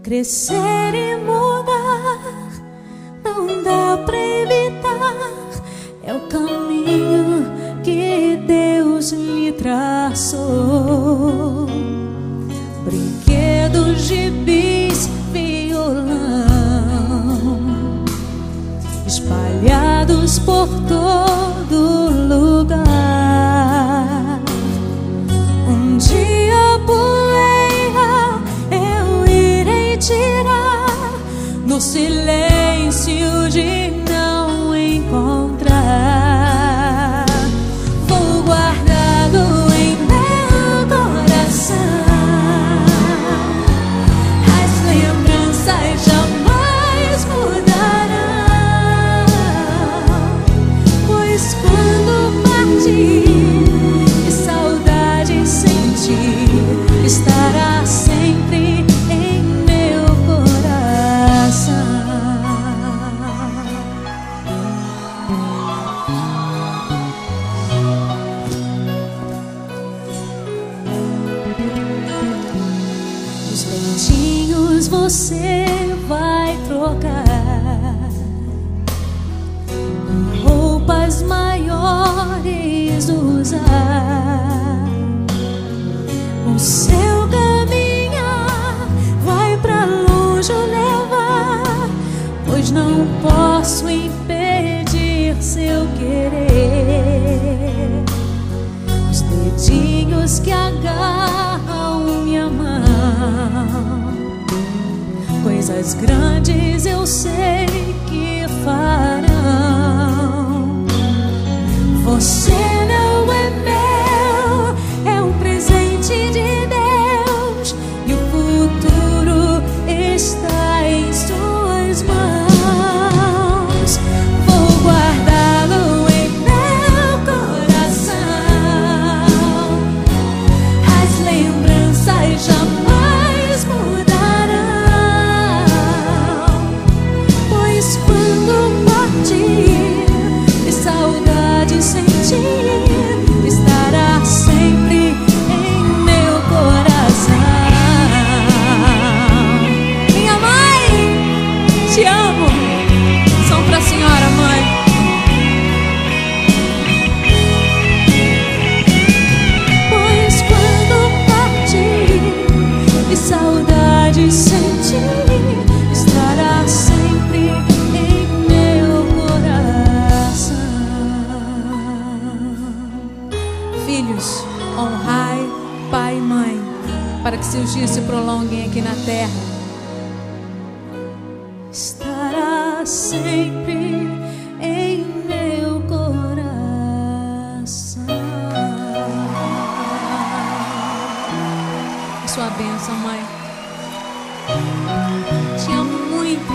crescer e mudar, não dá pra evitar. É o caminho que Deus lhe traçou. Brinquedos, gibis, violão espalhados por todo lugar. Um dia a poeira eu irei tirar no silêncio de não encontrar. Vou guardá-lo em meu coração. As lembranças jamais mudarão, pois quando partir e saudade sentir, estará sempre em meu coração. Os dentinhos você vai trocar, roupas maiores usar. O seu caminhar vai pra longe levar, pois não posso impedir seu querer. Os dedinhos que agarram minha mão, coisas grandes eu sei que farão. Você não é meu, é um presente de Deus, e o futuro está em suas mãos. Vou guardá-lo em meu coração. As lembranças jamais mudarão, pois quando partir e saudade sentir, estará sempre em meu coração. Minha mãe, te amo. Som pra senhora, mãe. Pois quando partir e saudade sentir, estará sempre em meu coração. Filhos, honrai pai e mãe, para que seus dias se prolonguem aqui na terra. Estará sempre em meu coração. A sua bênção, mãe. Te amo muito.